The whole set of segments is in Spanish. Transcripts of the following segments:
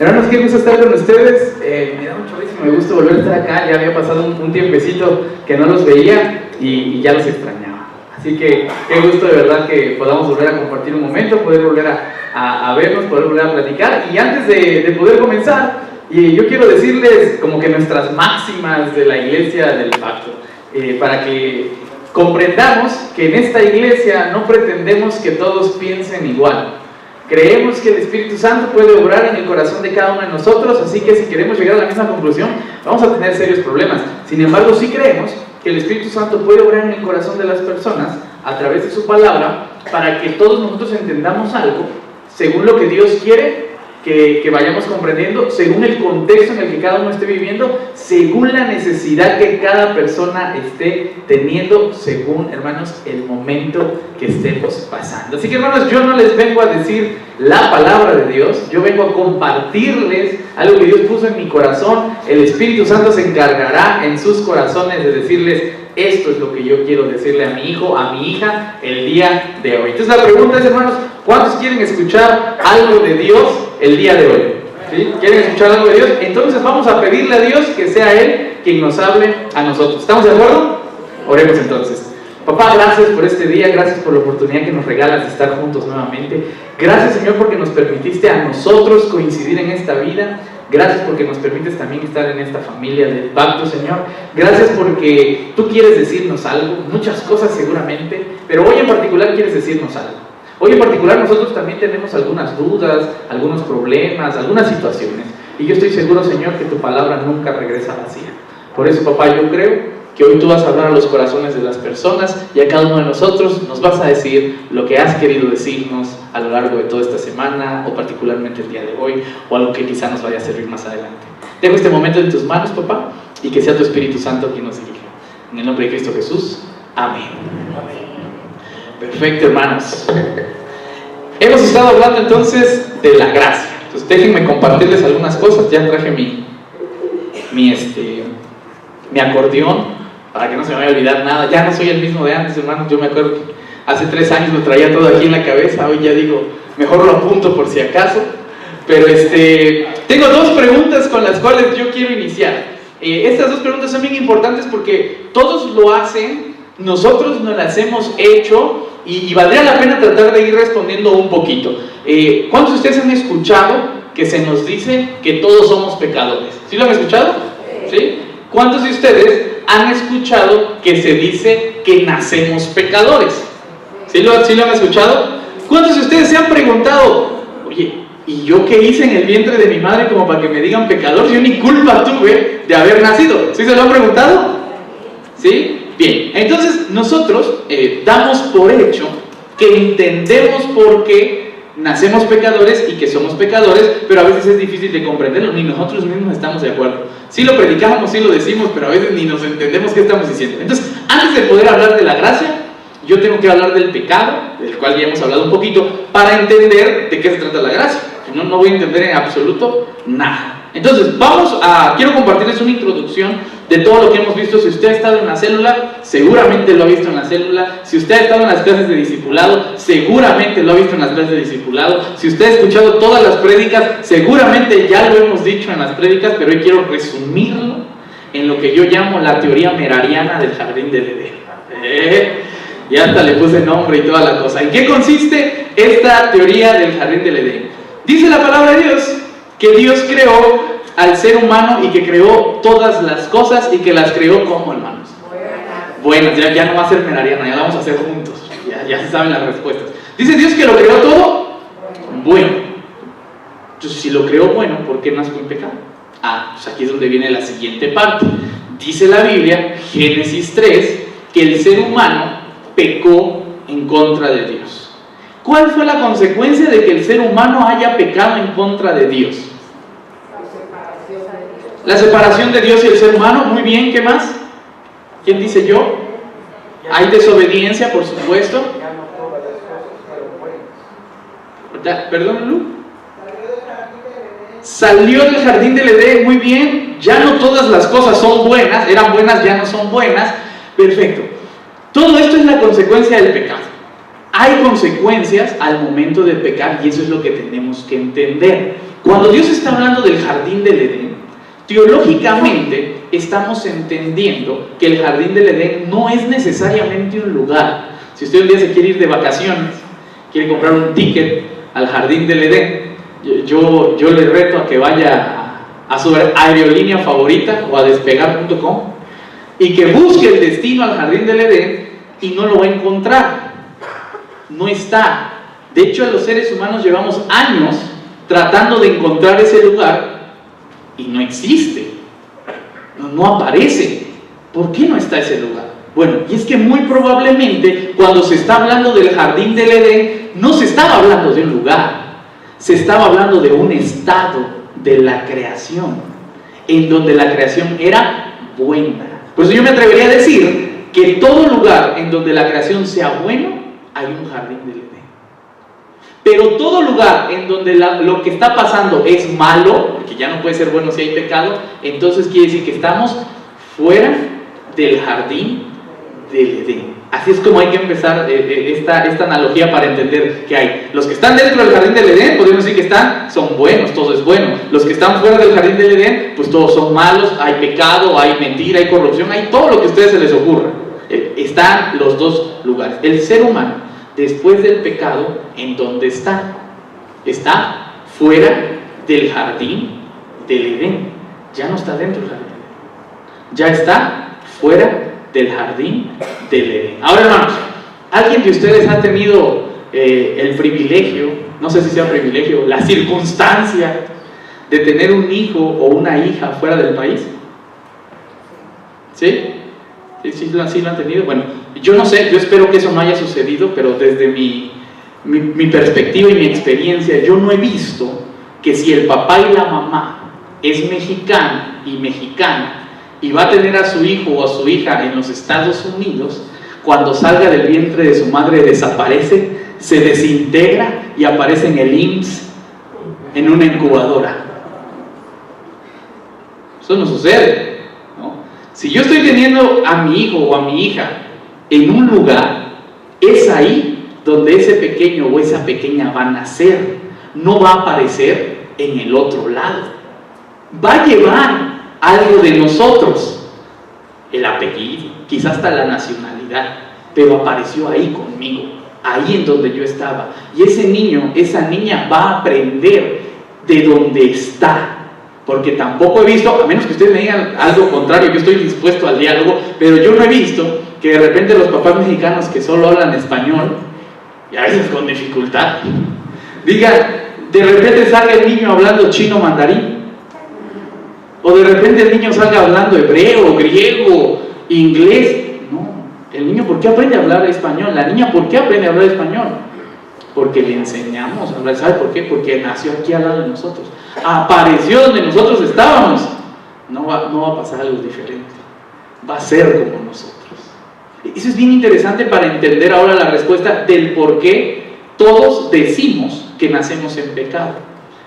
Hermanos, qué gusto estar con ustedes. Me da muchísimo gusto volver a estar acá. Ya había pasado un tiempecito que no los veía y ya los extrañaba. Así que qué gusto de verdad que podamos volver a compartir un momento, poder volver a vernos, poder volver a platicar. Y antes de poder comenzar, yo quiero decirles como que nuestras máximas de la Iglesia del Pacto, para que comprendamos que en esta iglesia no pretendemos que todos piensen igual. Creemos que el Espíritu Santo puede obrar en el corazón de cada uno de nosotros, así que si queremos llegar a la misma conclusión, vamos a tener serios problemas. Sin embargo, sí creemos que el Espíritu Santo puede obrar en el corazón de las personas a través de su palabra, para que todos nosotros entendamos algo según lo que Dios quiere que vayamos comprendiendo, según el contexto en el que cada uno esté viviendo, según la necesidad que cada persona esté teniendo, según, hermanos, el momento que estemos pasando. Así que, hermanos, yo no les vengo a decir la palabra de Dios, yo vengo a compartirles algo que Dios puso en mi corazón. El Espíritu Santo se encargará en sus corazones de decirles: esto es lo que yo quiero decirle a mi hijo, a mi hija, el día de hoy. Entonces la pregunta es, hermanos, ¿cuántos quieren escuchar algo de Dios el día de hoy? ¿Sí? ¿Quieren escuchar algo de Dios? Entonces vamos a pedirle a Dios que sea Él quien nos hable a nosotros. ¿Estamos de acuerdo? Oremos entonces. Papá, gracias por este día, gracias por la oportunidad que nos regalas de estar juntos nuevamente. Gracias, Señor, porque nos permitiste a nosotros coincidir en esta vida. Gracias porque nos permites también estar en esta familia del pacto, Señor. Gracias porque tú quieres decirnos algo, muchas cosas seguramente, pero hoy en particular quieres decirnos algo. Hoy en particular nosotros también tenemos algunas dudas, algunos problemas, algunas situaciones. Y yo estoy seguro, Señor, que tu palabra nunca regresa vacía. Por eso, papá, yo creo que hoy tú vas a hablar a los corazones de las personas y a cada uno de nosotros nos vas a decir lo que has querido decirnos a lo largo de toda esta semana, o particularmente el día de hoy, o algo que quizá nos vaya a servir más adelante. Dejo este momento en tus manos, papá, y que sea tu Espíritu Santo quien nos dirija. En el nombre de Cristo Jesús, amén. Perfecto, hermanos. Hemos estado hablando entonces de la gracia. Entonces déjenme compartirles algunas cosas. Ya traje mi acordeón para que no se me vaya a olvidar nada. Ya no soy el mismo de antes, hermanos. Yo me acuerdo que hace 3 años lo traía todo aquí en la cabeza. Hoy ya digo, mejor lo apunto por si acaso. Pero tengo 2 preguntas con las cuales yo quiero iniciar. Estas 2 preguntas son bien importantes porque todos lo hacen, nosotros nos las hemos hecho, y valdría la pena tratar de ir respondiendo un poquito. ¿Cuántos de ustedes han escuchado que se nos dice que todos somos pecadores? ¿Sí lo han escuchado? ¿Sí? ¿Cuántos de ustedes han escuchado que se dice que nacemos pecadores? ¿Sí lo han escuchado? ¿Cuántos de ustedes se han preguntado: oye, ¿y yo qué hice en el vientre de mi madre como para que me digan pecador? Yo ni culpa tuve de haber nacido. ¿Sí se lo han preguntado? ¿Sí? Bien, entonces nosotros damos por hecho que entendemos por qué nacemos pecadores y que somos pecadores, pero a veces es difícil de comprenderlo, ni nosotros mismos estamos de acuerdo. Sí lo predicamos, sí lo decimos, pero a veces ni nos entendemos qué estamos diciendo. Entonces, antes de poder hablar de la gracia, yo tengo que hablar del pecado, del cual ya hemos hablado un poquito, para entender de qué se trata la gracia. Si no, no voy a entender en absoluto nada. Entonces, quiero compartirles una introducción de todo lo que hemos visto. Si usted ha estado en la célula, seguramente lo ha visto en la célula. Si usted ha estado en las clases de discipulado, seguramente lo ha visto en las clases de discipulado. Si usted ha escuchado todas las prédicas, seguramente ya lo hemos dicho en las prédicas, pero hoy quiero resumirlo en lo que yo llamo la teoría merariana del jardín del Edén. Y hasta le puse nombre y toda la cosa. ¿En qué consiste esta teoría del jardín del Edén? Dice la palabra de Dios que Dios creó al ser humano y que creó todas las cosas, y que las creó como, hermanos, buenas. Ya no va a ser merariana, ya la vamos a hacer juntos, ya se saben las respuestas. Dice Dios que lo creó todo bueno. Entonces, si lo creó bueno, ¿por qué nació en pecado? Pues aquí es donde viene la siguiente parte. Dice la Biblia, Génesis 3, que el ser humano pecó en contra de Dios. ¿Cuál fue la consecuencia de que el ser humano haya pecado en contra de Dios? La separación de Dios y el ser humano. Muy bien, ¿qué más? ¿Quién dice yo? Hay desobediencia, por supuesto. ¿Perdón, Lu? Salió del jardín del Edén. Muy bien. Ya no todas las cosas son buenas. Eran buenas, ya no son buenas. Perfecto. Todo esto es la consecuencia del pecado. Hay consecuencias al momento de pecar, y eso es lo que tenemos que entender. Cuando Dios está hablando del jardín del Edén, teológicamente estamos entendiendo que el jardín del Edén no es necesariamente un lugar. Si usted un día se quiere ir de vacaciones, quiere comprar un ticket al jardín del Edén, yo le reto a que vaya a su aerolínea favorita o a despegar.com y que busque el destino al jardín del Edén y no lo va a encontrar. No está. De hecho, los seres humanos llevamos años tratando de encontrar ese lugar y no existe. No aparece. ¿Por qué no está ese lugar? Bueno, y es que muy probablemente cuando se está hablando del jardín del Edén, no se estaba hablando de un lugar, se estaba hablando de un estado de la creación, en donde la creación era buena. Por eso yo me atrevería a decir que todo lugar en donde la creación sea bueno, hay un jardín del Edén. Pero todo lugar en donde lo que está pasando es malo, porque ya no puede ser bueno si hay pecado, entonces quiere decir que estamos fuera del jardín del Edén. Así es como hay que empezar esta analogía para entender que hay los que están dentro del jardín del Edén, podemos decir que son buenos, todo es bueno. Los que están fuera del jardín del Edén, pues todos son malos, hay pecado, hay mentira, hay corrupción, hay todo lo que a ustedes se les ocurra. Están los dos lugares. El ser humano, después del pecado, ¿en dónde está? Está fuera del jardín del Edén. Ya no está dentro del jardín del Edén. Ya está fuera del jardín del Edén. Ahora, hermanos, ¿alguien de ustedes ha tenido el privilegio, no sé si sea privilegio, la circunstancia de tener un hijo o una hija fuera del país? ¿Sí? ¿Sí lo han tenido? Bueno, yo no sé, yo espero que eso no haya sucedido, pero desde mi perspectiva y mi experiencia, yo no he visto que si el papá y la mamá es mexicano y mexicana y va a tener a su hijo o a su hija en los Estados Unidos, cuando salga del vientre de su madre desaparece, se desintegra y aparece en el IMSS en una incubadora. Eso no sucede, ¿no? Si yo estoy teniendo a mi hijo o a mi hija en un lugar, es ahí donde ese pequeño o esa pequeña va a nacer, no va a aparecer en el otro lado. Va a llevar algo de nosotros, el apellido, quizás hasta la nacionalidad, pero apareció ahí conmigo, ahí en donde yo estaba. Y ese niño, esa niña va a aprender de donde está, porque tampoco he visto, a menos que ustedes me digan algo contrario, yo estoy dispuesto al diálogo, pero yo no he visto que de repente los papás mexicanos que solo hablan español, y a veces con dificultad, digan, de repente salga el niño hablando chino mandarín, o de repente el niño salga hablando hebreo, griego, inglés. No, el niño, ¿por qué aprende a hablar español? La niña, ¿por qué aprende a hablar español? Porque le enseñamos a hablar. ¿Sabe por qué? Porque nació aquí al lado de nosotros, apareció donde nosotros estábamos. No va a pasar algo diferente, va a ser como nosotros. Eso es bien interesante para entender ahora la respuesta del por qué todos decimos que nacemos en pecado.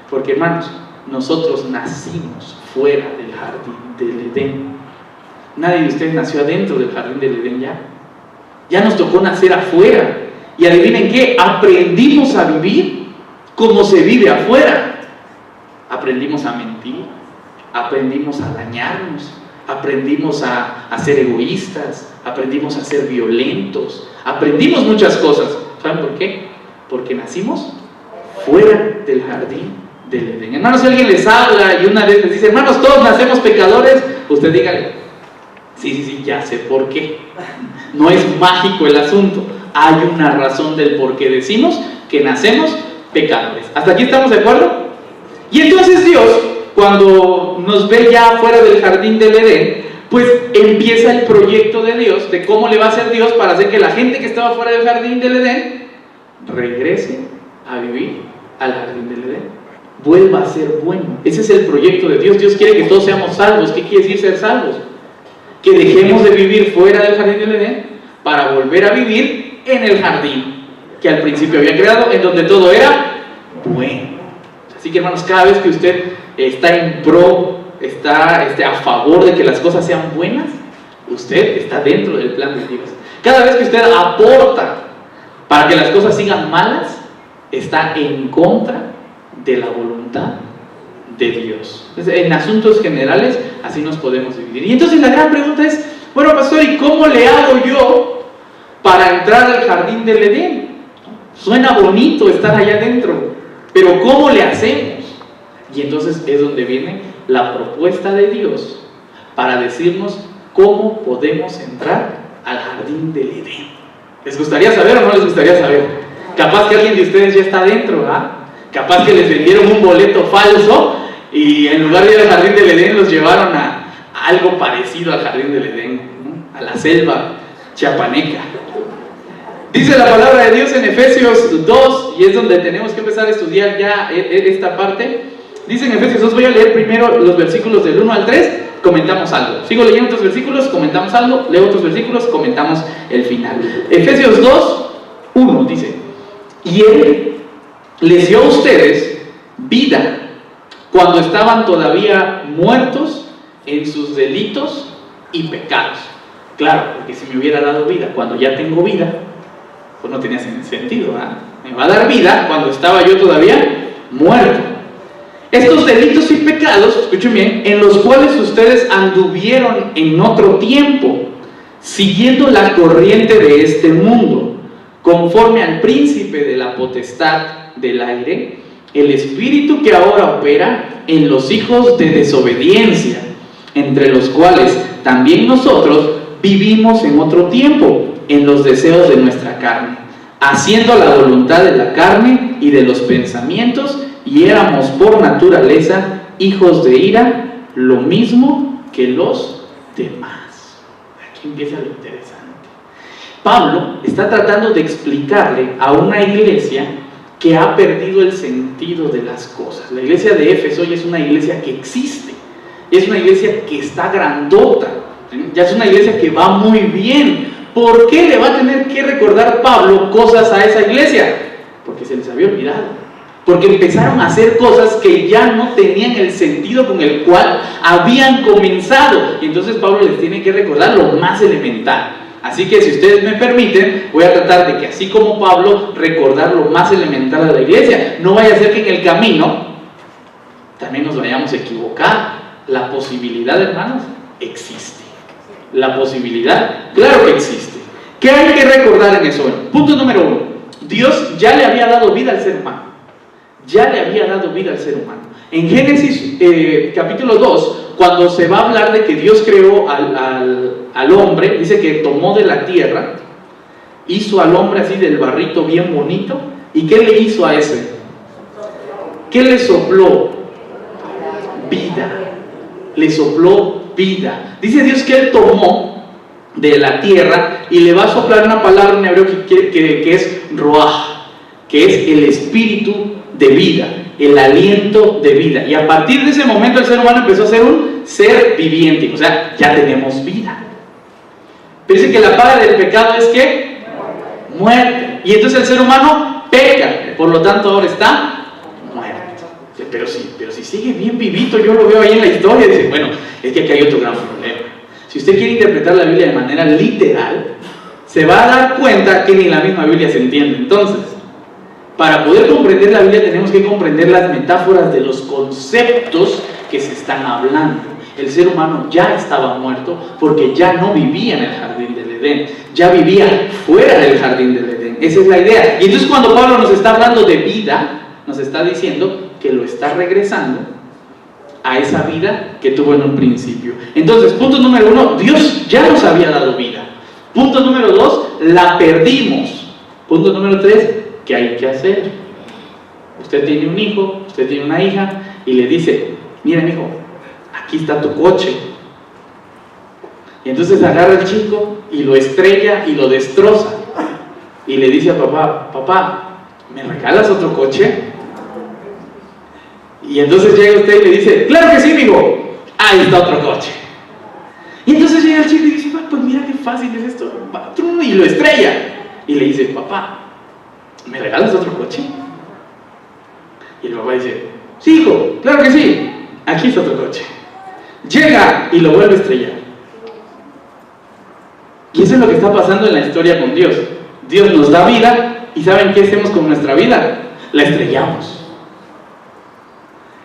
Porque, hermanos, nosotros nacimos fuera del jardín del Edén. Nadie de ustedes nació adentro del jardín del Edén ya. Ya nos tocó nacer afuera. Y adivinen qué, aprendimos a vivir como se vive afuera. Aprendimos a mentir, aprendimos a dañarnos, aprendimos a ser egoístas, aprendimos a ser violentos, aprendimos muchas cosas. ¿Saben por qué? Porque nacimos fuera del jardín del Edén. Hermanos, si alguien les habla y una vez les dice, hermanos, todos nacemos pecadores, usted dígale, sí, ya sé por qué. No es mágico el asunto, hay una razón del por qué decimos que nacemos pecadores. ¿Hasta aquí estamos de acuerdo? Y entonces Dios, cuando nos ve ya fuera del jardín del Edén, pues empieza el proyecto de Dios, de cómo le va a hacer Dios para hacer que la gente que estaba fuera del jardín del Edén regrese a vivir al jardín del Edén, vuelva a ser bueno. Ese es el proyecto de Dios. Dios quiere que todos seamos salvos. ¿Qué quiere decir ser salvos? Que dejemos de vivir fuera del jardín del Edén para volver a vivir en el jardín que al principio había creado, en donde todo era bueno. Así que, hermanos, cada vez que usted está en pro, está a favor de que las cosas sean buenas, usted está dentro del plan de Dios. Cada vez que usted aporta para que las cosas sigan malas, está en contra de la voluntad de Dios. Entonces, en asuntos generales, así nos podemos dividir. Y entonces la gran pregunta es, bueno, pastor, ¿y cómo le hago yo para entrar al jardín del Edén? Suena bonito estar allá adentro, pero ¿cómo le hacemos? Y entonces es donde viene la propuesta de Dios para decirnos cómo podemos entrar al jardín del Edén. ¿Les gustaría saber o no les gustaría saber? Capaz que alguien de ustedes ya está adentro, ¿ah? Capaz que les vendieron un boleto falso y en lugar de ir al jardín del Edén los llevaron a algo parecido al jardín del Edén, ¿no? A la selva chiapaneca. Dice la palabra de Dios en Efesios 2, y es donde tenemos que empezar a estudiar ya esta parte. Dice en Efesios 2, voy a leer primero los versículos del 1 al 3, comentamos algo. Sigo leyendo otros versículos, comentamos algo, leo otros versículos, comentamos el final. Efesios 2, 1 dice: y Él les dio a ustedes vida cuando estaban todavía muertos en sus delitos y pecados. Claro, porque si me hubiera dado vida cuando ya tengo vida, pues no tenía sentido, ¿verdad? Me va a dar vida cuando estaba yo todavía muerto. Estos delitos y pecados, escuchen bien, en los cuales ustedes anduvieron en otro tiempo, siguiendo la corriente de este mundo, conforme al príncipe de la potestad del aire, el espíritu que ahora opera en los hijos de desobediencia, entre los cuales también nosotros vivimos en otro tiempo, en los deseos de nuestra carne, haciendo la voluntad de la carne y de los pensamientos, y éramos por naturaleza hijos de ira, lo mismo que los demás. Aquí empieza lo interesante. Pablo está tratando de explicarle a una iglesia que ha perdido el sentido de las cosas. La iglesia de Éfeso ya es una iglesia que existe, es una iglesia que está grandota, ya es una iglesia que va muy bien. ¿Por qué le va a tener que recordar Pablo cosas a esa iglesia? Porque se les había olvidado. Porque empezaron a hacer cosas que ya no tenían el sentido con el cual habían comenzado. Y entonces Pablo les tiene que recordar lo más elemental. Así que si ustedes me permiten, voy a tratar de que así como Pablo, recordar lo más elemental de la iglesia. No vaya a ser que en el camino también nos vayamos a equivocar. La posibilidad, hermanos, existe. La posibilidad, claro que existe. ¿Qué hay que recordar en eso? Bueno, punto número 1. Dios ya le había dado vida al ser humano. Ya le había dado vida al ser humano. En Génesis capítulo 2, cuando se va a hablar de que Dios creó al hombre, dice que tomó de la tierra, hizo al hombre así del barrito bien bonito. ¿Y qué le hizo a ese? ¿Qué le sopló? Vida. Le sopló vida. Dice Dios que Él tomó de la tierra y le va a soplar una palabra en hebreo que es ruaj, que es el espíritu de vida, el aliento de vida. Y a partir de ese momento el ser humano empezó a ser un ser viviente, o sea, ya tenemos vida. Pero dice que la paga del pecado es ¿qué? Muerte. Y entonces el ser humano peca, por lo tanto ahora está muerto. Pero si sigue bien vivito, yo lo veo ahí en la historia. Dice, bueno, es que aquí hay otro gran problema. Si usted quiere interpretar la Biblia de manera literal, se va a dar cuenta que ni la misma Biblia se entiende. Entonces, para poder comprender la Biblia tenemos que comprender las metáforas de los conceptos que se están hablando. El ser humano ya estaba muerto porque ya no vivía en el jardín del Edén, ya vivía fuera del jardín del Edén. Esa es la idea. Y entonces cuando Pablo nos está hablando de vida, nos está diciendo que lo está regresando a esa vida que tuvo en un principio. Entonces, punto número 1, Dios ya nos había dado vida. Punto número 2, la perdimos. Punto número 3, ¿qué hay que hacer? Usted tiene un hijo, usted tiene una hija y le dice, mira hijo, aquí está tu coche. Y entonces agarra al chico y lo estrella y lo destroza y le dice a papá, papá, ¿me regalas otro coche? Y entonces llega usted y le dice, claro que sí, mijo, ahí está otro coche. Y entonces llega el chico y dice, pues mira qué fácil es esto, y lo estrella y le dice, papá, ¿me regalas otro coche? Y el papá dice, sí, hijo, claro que sí, aquí está otro coche. Llega y lo vuelve a estrellar. Y eso es lo que está pasando en la historia con Dios. Dios nos da vida y ¿saben qué hacemos con nuestra vida? La estrellamos.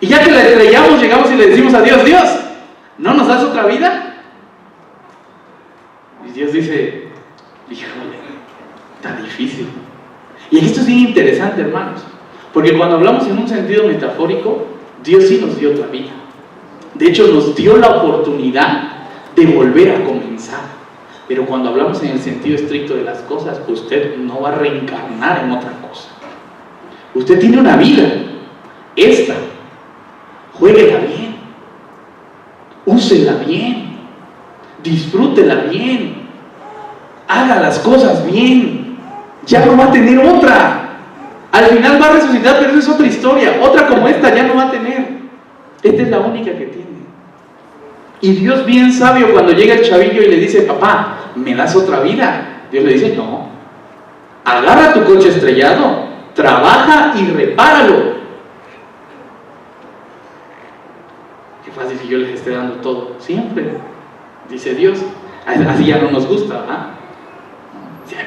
Y ya que la estrellamos, llegamos y le decimos a Dios: Dios, ¿no nos das otra vida? Y Dios dice: híjole, está difícil. Y esto es bien interesante, hermanos, porque cuando hablamos en un sentido metafórico, Dios sí nos dio otra vida. De hecho, nos dio la oportunidad de volver a comenzar. Pero cuando hablamos en el sentido estricto de las cosas, usted no va a reencarnar en otra cosa. Usted tiene una vida, esta, juéguela bien, úsela bien, disfrútela bien, haga las cosas bien. Ya no va a tener otra. Al final va a resucitar, pero esa es otra historia. Otra como esta ya no va a tener. Esta es la única que tiene. Y Dios, bien sabio, cuando llega el chavillo y le dice: papá, ¿me das otra vida? Dios le dice: no. Agarra tu coche estrellado, trabaja y repáralo. Qué fácil si yo les esté dando todo. Siempre, dice Dios. Así ya no nos gusta, ¿verdad?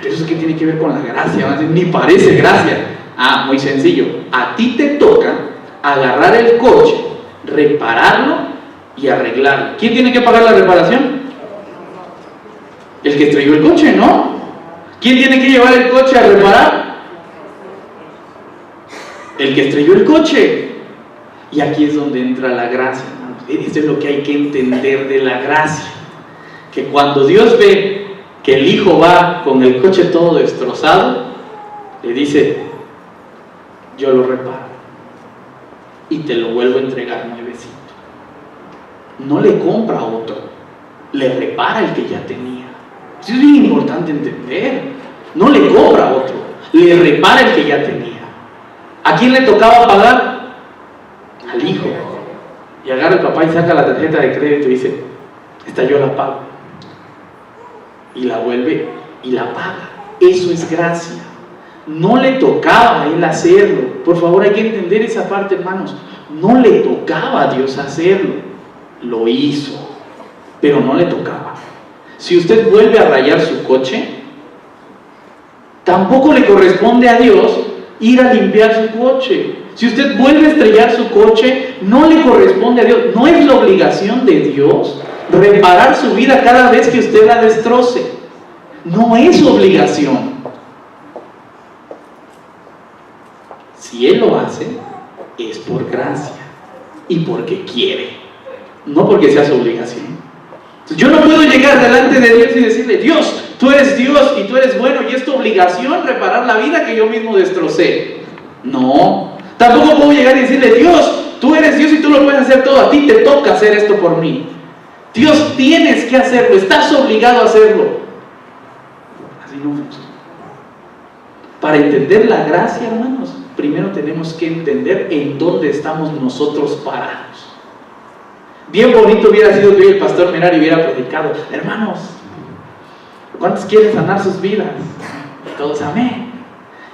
Pero eso, ¿qué tiene que ver con la gracia? Ni parece gracia. Muy sencillo. A ti te toca agarrar el coche, repararlo y arreglarlo. ¿Quién tiene que pagar la reparación? El que estrelló el coche, ¿no? ¿Quién tiene que llevar el coche a reparar? El que estrelló el coche. Y aquí es donde entra la gracia, hermanos. Esto es lo que hay que entender de la gracia. Que cuando Dios ve que el hijo va con el coche todo destrozado, le dice: yo lo reparo y te lo vuelvo a entregar nuevecito. No le compra otro, le repara el que ya tenía. Eso es bien importante entender. No le compra otro, le repara el que ya tenía. ¿A quién le tocaba pagar? Al hijo. Y agarra el papá y saca la tarjeta de crédito y dice: esta yo la pago. Y la vuelve y la paga. Eso es gracia. No le tocaba a él hacerlo. Por favor, hay que entender esa parte, hermanos. No le tocaba a Dios hacerlo. Lo hizo, pero no le tocaba. Si usted vuelve a rayar su coche, tampoco le corresponde a Dios ir a limpiar su coche. Si usted vuelve a estrellar su coche, no le corresponde a Dios. No es la obligación de Dios reparar su vida cada vez que usted la destroce. No es su obligación. Si Él lo hace, es por gracia y porque quiere, no porque sea su obligación. Yo no puedo llegar delante de Dios y decirle: Dios, tú eres Dios y tú eres bueno y es tu obligación reparar la vida que yo mismo destrocé. No. Tampoco puedo llegar y decirle: Dios, tú eres Dios y tú lo puedes hacer todo, a ti te toca hacer esto por mí. Dios, tienes que hacerlo, estás obligado a hacerlo. Así no funciona. Para entender la gracia, hermanos, primero tenemos que entender en dónde estamos nosotros parados. Bien bonito hubiera sido que hoy el pastor Merari hubiera predicado: hermanos, ¿cuántos quieren sanar sus vidas? Y todos: amén.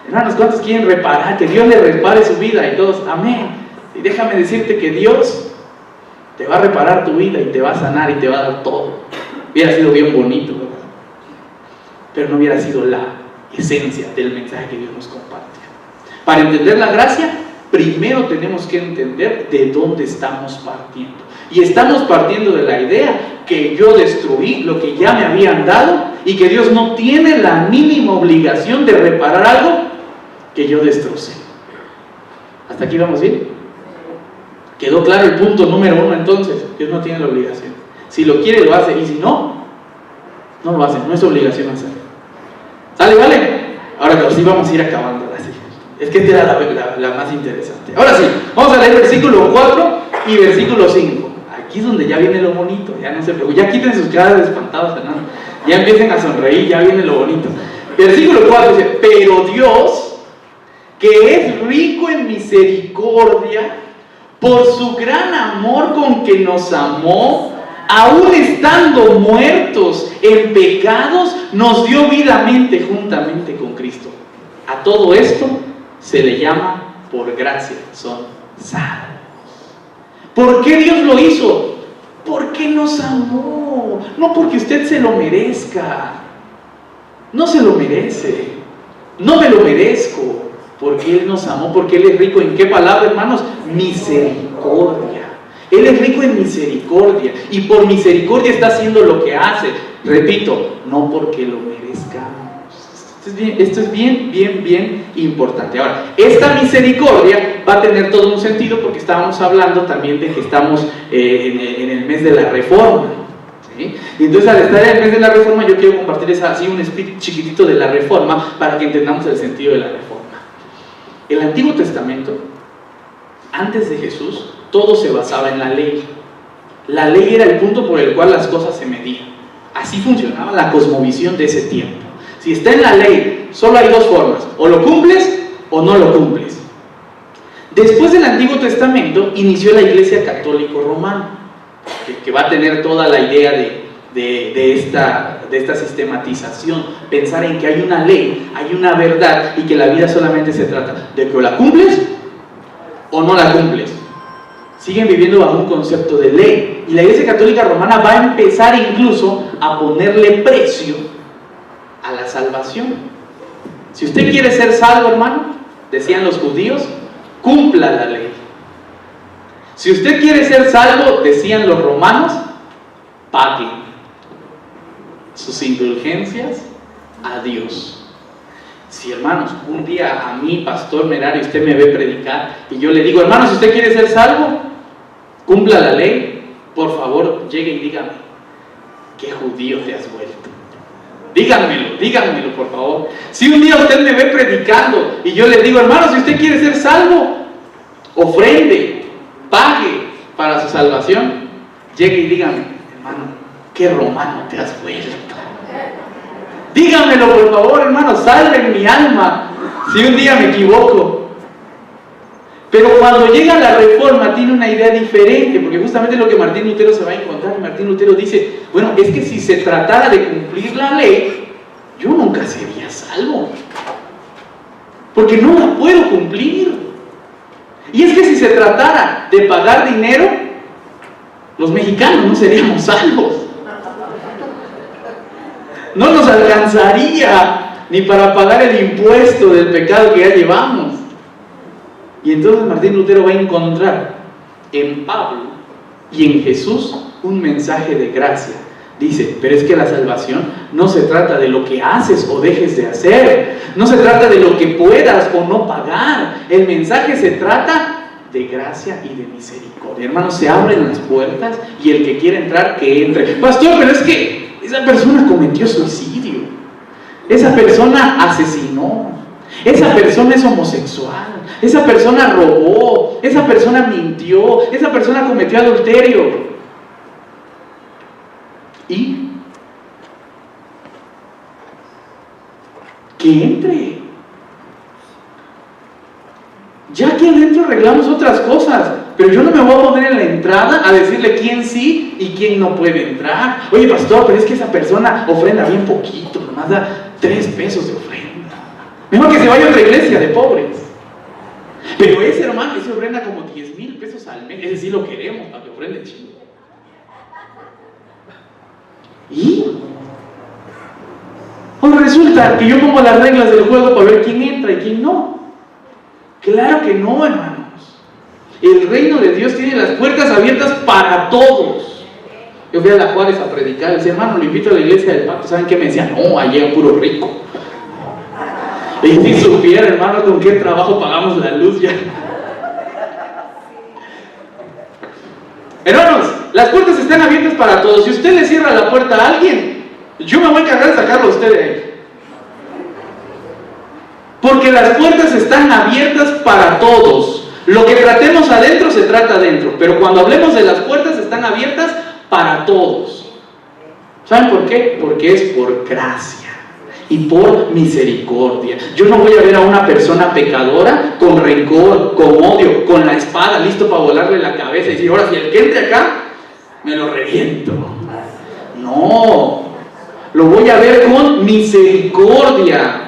Hermanos, ¿cuántos quieren reparar? Que Dios le repare su vida. Y todos: amén. Y déjame decirte que Dios te va a reparar tu vida y te va a sanar y te va a dar todo. Hubiera sido bien bonito, ¿verdad? Pero no hubiera sido la esencia del mensaje que Dios nos comparte. Para entender la gracia, primero tenemos que entender de dónde estamos partiendo. Y estamos partiendo de la idea que yo destruí lo que ya me habían dado y que Dios no tiene la mínima obligación de reparar algo que yo destrocé. ¿Hasta aquí vamos bien? ¿Quedó claro el punto número 1 entonces? Dios no tiene la obligación. Si lo quiere, lo hace, y si no, no lo hace. No es obligación hacerlo. ¿Sale, vale? Ahora que sí vamos a ir acabando. Es que esta era la más interesante. Ahora sí, vamos a leer versículo 4 y versículo 5. Aquí es donde ya viene lo bonito. Ya no se preocupen, ya quiten sus caras de espantados, hermano. Ya empiecen a sonreír, ya viene lo bonito. Versículo 4 dice: pero Dios, que es rico en misericordia, por su gran amor con que nos amó, aún estando muertos en pecados, nos dio vida juntamente con Cristo. A todo esto se le llama por gracia, son salvos. ¿Por qué Dios lo hizo? Porque nos amó, no porque usted se lo merezca. No se lo merece, no me lo merezco, porque Él nos amó, porque Él es rico. ¿En qué palabra, hermanos? Misericordia. misericordia. Él es rico en misericordia y por misericordia está haciendo lo que hace. Repito, no porque lo merezcamos. Esto es bien importante. Ahora, esta misericordia va a tener todo un sentido porque estábamos hablando también de que estamos en el mes de la Reforma. ¿Sí? Y entonces, al estar en el mes de la Reforma, yo quiero compartirles así un speech chiquitito de la Reforma para que entendamos el sentido de la Reforma. El Antiguo Testamento, antes de Jesús, todo se basaba en la ley. La ley era el punto por el cual las cosas se medían. Así funcionaba la cosmovisión de ese tiempo. Si está en la ley, solo hay dos formas: o lo cumples o no lo cumples. Después del Antiguo Testamento inició la Iglesia Católico Romana, que va a tener toda la idea de esta sistematización, pensar en que hay una ley, hay una verdad y que la vida solamente se trata de que o la cumples o no la cumples. Siguen viviendo bajo un concepto de ley y la Iglesia Católica Romana va a empezar incluso a ponerle precio a la salvación. Si usted quiere ser salvo, hermano, decían los judíos, cumpla la ley. Si usted quiere ser salvo, decían los romanos, pague sus indulgencias a Dios. Si, hermanos, un día a mí, Pastor Merari, usted me ve predicar y yo le digo, hermano, si usted quiere ser salvo, cumpla la ley, por favor, llegue y dígame, ¿qué judío te has vuelto? Díganmelo, por favor. Si un día usted me ve predicando y yo le digo, hermano, si usted quiere ser salvo, ofrende, pague para su salvación, llegue y dígame, hermano, ¿qué romano te has vuelto? Díganmelo, por favor, hermano, salven mi alma si un día me equivoco. Pero cuando llega la Reforma tiene una idea diferente, porque justamente es lo que Martín Lutero se va a encontrar. Martín Lutero dice, bueno, es que si se tratara de cumplir la ley, yo nunca sería salvo, porque no la puedo cumplir. Y es que si se tratara de pagar dinero, los mexicanos no seríamos salvos. No nos alcanzaría ni para pagar el impuesto del pecado que ya llevamos. Y entonces Martín Lutero va a encontrar en Pablo y en Jesús un mensaje de gracia. Dice, pero es que la salvación no se trata de lo que haces o dejes de hacer, no se trata de lo que puedas o no pagar. El mensaje se trata de gracia y de misericordia. Hermanos, se abren las puertas y el que quiere entrar, que entre. Pastor, pero es que esa persona cometió suicidio, esa persona asesinó, esa persona es homosexual, esa persona robó, esa persona mintió, esa persona cometió adulterio. ¿Y? Que entre. Ya aquí adentro arreglamos otras cosas, pero yo no me voy a poner en la entrada a decirle quién sí y quién no puede entrar. Oye, pastor, pero es que esa persona ofrenda bien poquito, nomás da 3 pesos de ofrenda. Mejor que se vaya a otra iglesia de pobres. Pero ese hermano, ese ofrenda como 10,000 pesos al mes, ese sí lo queremos para que ofrende chido. ¿Y? Pues resulta que yo pongo las reglas del juego para ver quién entra y quién no. Claro que no, hermanos. El reino de Dios tiene las puertas abiertas para todos. Yo fui a la Juárez a predicar, decía, hermano, lo invito a la iglesia del Pacto. ¿Saben qué me decían? No, allí es puro rico. Y si supiera, hermano, con qué trabajo pagamos la luz ya. Hermanos, las puertas están abiertas para todos. Si usted le cierra la puerta a alguien, yo me voy a encargar de sacarlo a usted de ahí. Porque las puertas están abiertas para todos. Lo que tratemos adentro se trata adentro, pero cuando hablemos de las puertas están abiertas para todos. ¿Saben por qué? Porque es por gracia y por misericordia. Yo no voy a ver a una persona pecadora con rencor, con odio, con la espada listo para volarle la cabeza y decir, ahora si el que entre acá me lo reviento. No, lo voy a ver con misericordia.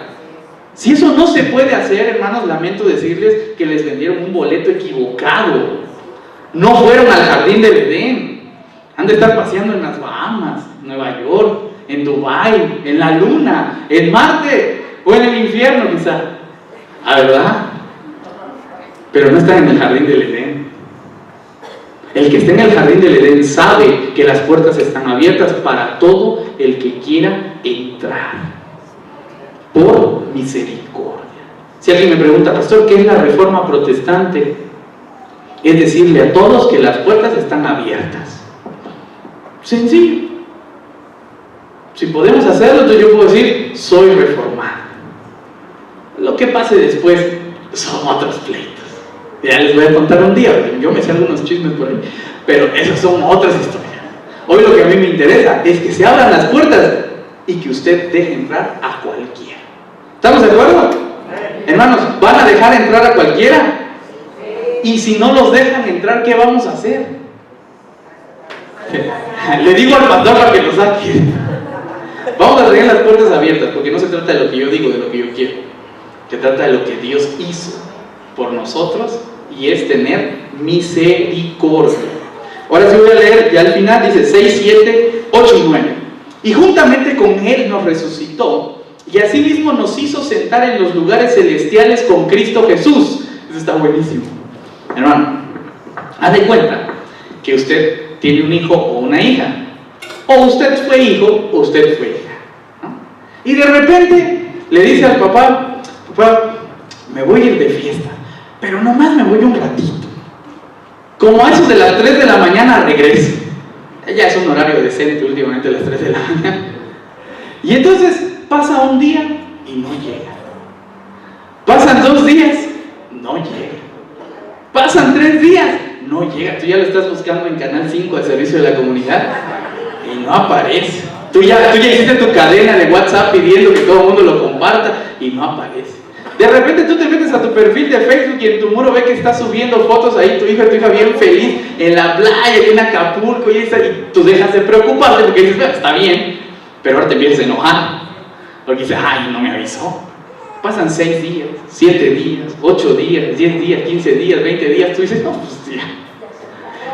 Si eso no se puede hacer, hermanos, lamento decirles que les vendieron un boleto equivocado. No fueron al jardín del Edén. Han de estar paseando en las Bahamas, Nueva York, en Dubái, en la Luna, en Marte o en el infierno quizá. ¿Ah, verdad? Pero no están en el jardín del Edén. El que está en el jardín del Edén sabe que las puertas están abiertas para todo el que quiera entrar, por misericordia. Si alguien me pregunta, pastor, ¿qué es la reforma protestante? Es decirle a todos que las puertas están abiertas. Sencillo. Si podemos hacerlo, entonces yo puedo decir, soy reformado. Lo que pase después son otros pleitos. Ya les voy a contar un día, yo me sé algunos chismes por ahí, pero esas son otras historias. Hoy lo que a mí me interesa es que se abran las puertas y que usted deje entrar a cualquiera. ¿Estamos de acuerdo? Hermanos, ¿van a dejar entrar a cualquiera? Y si no los dejan entrar, ¿qué vamos a hacer? Le digo al pastor para que lo saque. Vamos a tener las puertas abiertas, porque no se trata de lo que yo digo, de lo que yo quiero. Se trata de lo que Dios hizo por nosotros, y es tener misericordia. Ahora sí voy a leer, ya al final dice 6, 7, 8 y 9. Y juntamente con Él nos resucitó, y asimismo nos hizo sentar en los lugares celestiales con Cristo Jesús. Eso está buenísimo. Hermano, haz de cuenta que usted tiene un hijo o una hija, o usted fue hijo o usted fue hija, ¿no? Y de repente le dice al papá, papá, me voy a ir de fiesta, pero nomás me voy un ratito. Como a eso de las 3 de la mañana regreso. Ya es un horario decente últimamente, a las 3 de la mañana. Y entonces pasa un día y no llega. Pasan 2 días, no llega. Pasan 3 días, no llega. Tú ya lo estás buscando en Canal 5 de Servicio de la Comunidad y no aparece. Tú ya hiciste tu cadena de WhatsApp pidiendo que todo el mundo lo comparta y no aparece. De repente tú te metes a tu perfil de Facebook y en tu muro ve que estás subiendo fotos ahí, tu hija bien feliz en la playa, en Acapulco, y tú dejas de preocuparte porque dices, bueno, está bien, pero ahora te empiezas a enojar porque dices, ay, no me avisó. Pasan 6 días, 7 días, 8 días, 10 días, 15 días, 20 días, tú dices, no, pues ya.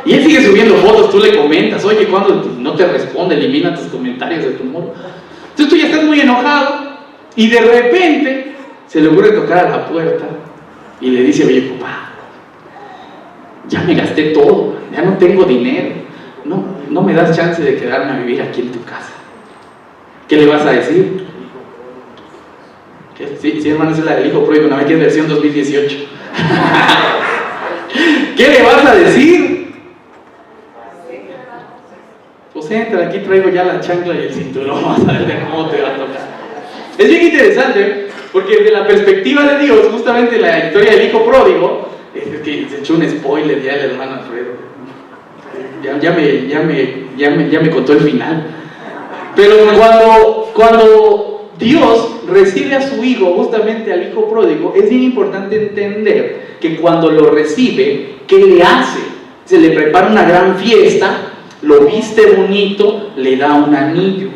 Y él sigue subiendo fotos, tú le comentas, oye, cuando no te responde, elimina tus comentarios de tu muro. Entonces tú ya estás muy enojado y de repente se le ocurre tocar a la puerta y le dice, oye, papá, ya me gasté todo, ya no tengo dinero, no me das chance de quedarme a vivir aquí en tu casa. ¿Qué le vas a decir? Sí, hermano, esa es la del hijo pródigo, no me quieres versión 2018. ¿Qué le vas a decir? Pues entra, aquí traigo ya la chancla y el cinturón, vas a ver de cómo te va a tocar. Es bien interesante, porque desde la perspectiva de Dios, justamente la historia del hijo pródigo, es que se echó un spoiler ya el hermano Alfredo. Ya me contó el final. Pero cuando Dios recibe a su hijo, justamente al hijo pródigo, es bien importante entender que cuando lo recibe, ¿qué le hace? Se le prepara una gran fiesta, lo viste bonito, le da un anillo.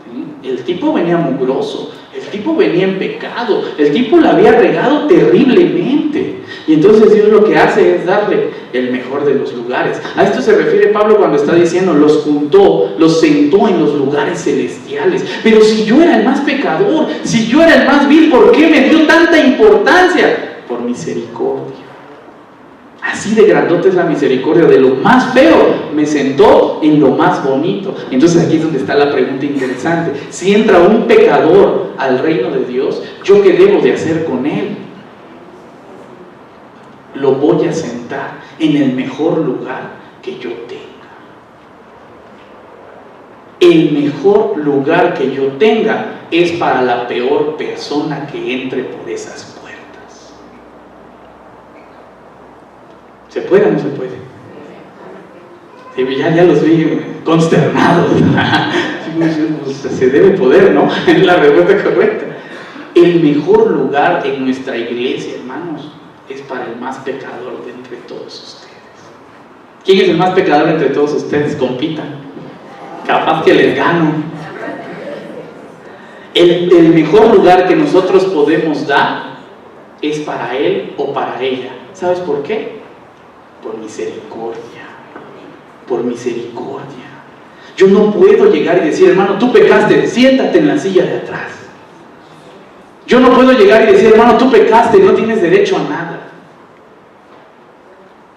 ¿Sí? El tipo venía mugroso, el tipo venía en pecado, el tipo la había regado terriblemente. Y entonces Dios lo que hace es darle el mejor de los lugares. A esto se refiere Pablo cuando está diciendo, los juntó, los sentó en los lugares celestiales. Pero si yo era el más pecador, si yo era el más vil, ¿por qué me dio tanta importancia? Por misericordia. Así de grandote es la misericordia. De lo más feo me sentó en lo más bonito. Entonces aquí es donde está la pregunta interesante. Si entra un pecador al reino de Dios, ¿yo qué debo de hacer con él? Lo voy a sentar en el mejor lugar que yo tenga. El mejor lugar que yo tenga es para la peor persona que entre por esas puertas. ¿Se puede o no se puede? Sí, ya los vi consternados. Se debe poder, ¿no? Es la respuesta correcta. El mejor lugar en nuestra iglesia, hermanos, es para el más pecador de entre todos ustedes. ¿Quién es el más pecador entre todos ustedes? Compitan. Capaz que les gano. El mejor lugar que nosotros podemos dar es para él o para ella. ¿Sabes por qué? Por misericordia. Por misericordia. Yo no puedo llegar y decir, hermano, tú pecaste, siéntate en la silla de atrás. Yo no puedo llegar y decir, hermano, tú pecaste, no tienes derecho a nada.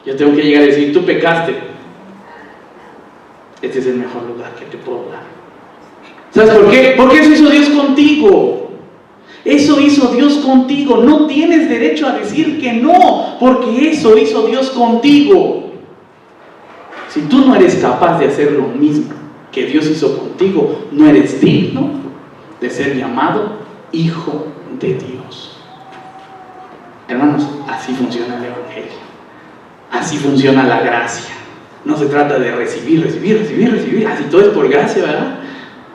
Yo tengo que llegar y decir, tú pecaste, este es el mejor lugar que te puedo dar. ¿Sabes por qué? Porque eso hizo Dios contigo. Eso hizo Dios contigo. No tienes derecho a decir que no, porque eso hizo Dios contigo. Si tú no eres capaz de hacer lo mismo que Dios hizo contigo, no eres digno de ser llamado hijo de Dios. Hermanos, así funciona el Evangelio. Así funciona la gracia. No se trata de recibir. Así todo es por gracia, ¿verdad?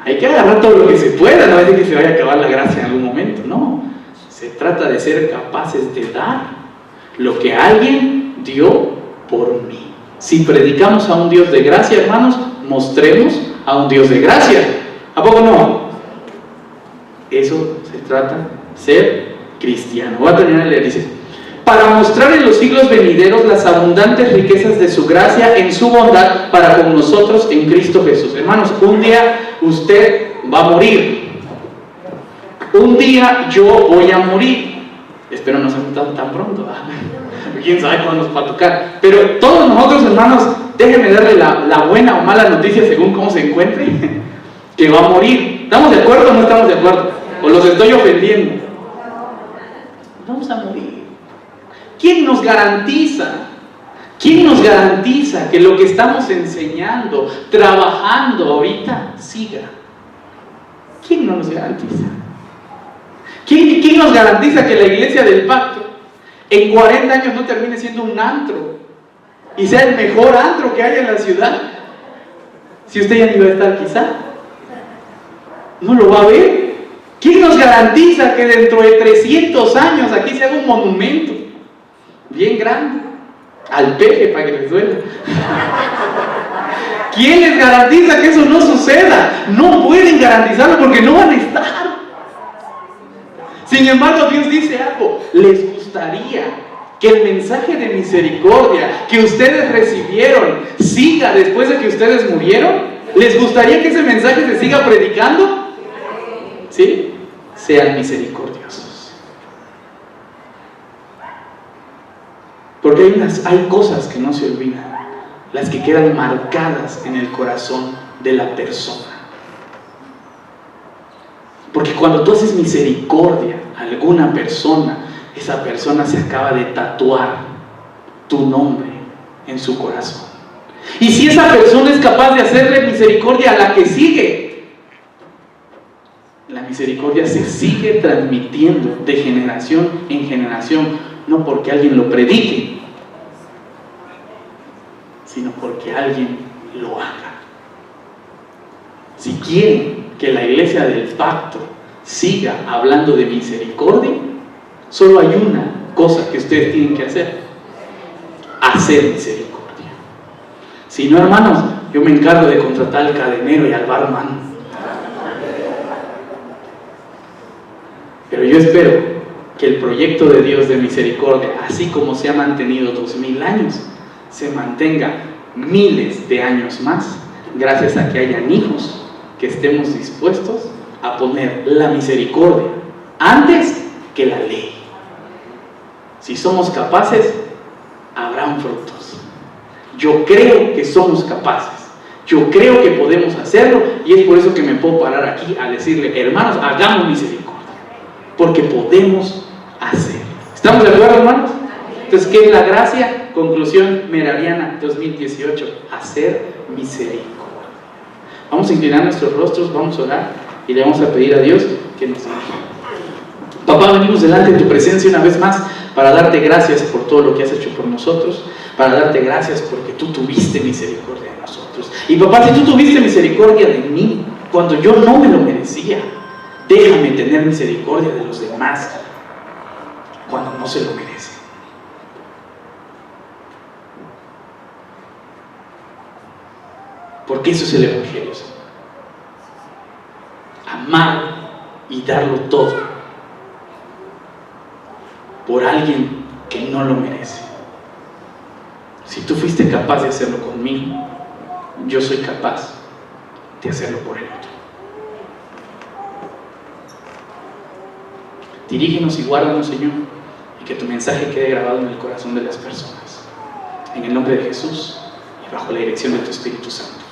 Hay que agarrar todo lo que se pueda, no es de que se vaya a acabar la gracia en algún momento, no. Se trata de ser capaces de dar lo que alguien dio por mí. Si predicamos a un Dios de gracia, hermanos, mostremos a un Dios de gracia. ¿A poco no? Eso se trata de ser cristiano. Voy a terminar de leer, dice: para mostrar en los siglos venideros las abundantes riquezas de su gracia en su bondad para con nosotros en Cristo Jesús. Hermanos, un día usted va a morir. Un día yo voy a morir. Espero no sea tan pronto, ¿verdad? Quién sabe cuándo nos va a tocar. Pero todos nosotros, hermanos, déjenme darle la buena o mala noticia según cómo se encuentre, que va a morir. ¿Estamos de acuerdo o no estamos de acuerdo? ¿O los estoy ofendiendo? Vamos a morir. ¿Quién nos garantiza? ¿Quién nos garantiza que lo que estamos enseñando, trabajando ahorita, siga? ¿Quién no nos garantiza? ¿Quién nos garantiza que la iglesia del pacto en 40 años no termine siendo un antro y sea el mejor antro que haya en la ciudad? Si usted ya ni va a estar, quizá no lo va a ver. ¿Quién nos garantiza que dentro de 300 años aquí se haga un monumento bien grande al peje para que les duela? ¿Quién les garantiza que eso no suceda? No pueden garantizarlo porque no van a estar. Sin embargo, Dios dice algo: les gustaría que el mensaje de misericordia que ustedes recibieron siga después de que ustedes murieron. ¿Les gustaría que ese mensaje se siga predicando? ¿Sí? Sean misericordiosos. Porque hay cosas que no se olvidan, las que quedan marcadas en el corazón de la persona. Porque cuando tú haces misericordia a alguna persona, esa persona se acaba de tatuar tu nombre en su corazón. Y si esa persona es capaz de hacerle misericordia a la que sigue, la misericordia se sigue transmitiendo de generación en generación, no porque alguien lo predique, sino porque alguien lo haga. Si quieren que la iglesia del pacto siga hablando de misericordia, solo hay una cosa que ustedes tienen que hacer: hacer misericordia. Si no, hermanos, yo me encargo de contratar al cadenero y al barman. Pero yo espero que el proyecto de Dios de misericordia, así como se ha mantenido 2000 años, se mantenga miles de años más, gracias a que hayan hijos que estemos dispuestos a poner la misericordia antes que la ley. Si somos capaces, habrán frutos. Yo creo que somos capaces. Yo creo que podemos hacerlo, y es por eso que me puedo parar aquí a decirle: hermanos, hagamos misericordia, porque podemos hacerlo. ¿Estamos de acuerdo, hermanos? Entonces, ¿qué es la gracia? Conclusión Merariana 2018: hacer misericordia. Vamos a inclinar nuestros rostros, vamos a orar y le vamos a pedir a Dios que nos dirija. Papá, venimos delante de tu presencia una vez más para darte gracias por todo lo que has hecho por nosotros, para darte gracias porque tú tuviste misericordia de nosotros. Y papá, si tú tuviste misericordia de mí cuando yo no me lo merecía, déjame tener misericordia de los demás cuando no se lo merecen. Porque eso es el Evangelio, Señor. Amar y darlo todo por alguien que no lo merece. Si tú fuiste capaz de hacerlo conmigo, yo soy capaz de hacerlo por el otro. Dirígenos y guárdanos, Señor, y que tu mensaje quede grabado en el corazón de las personas. En el nombre de Jesús y bajo la dirección de tu Espíritu Santo.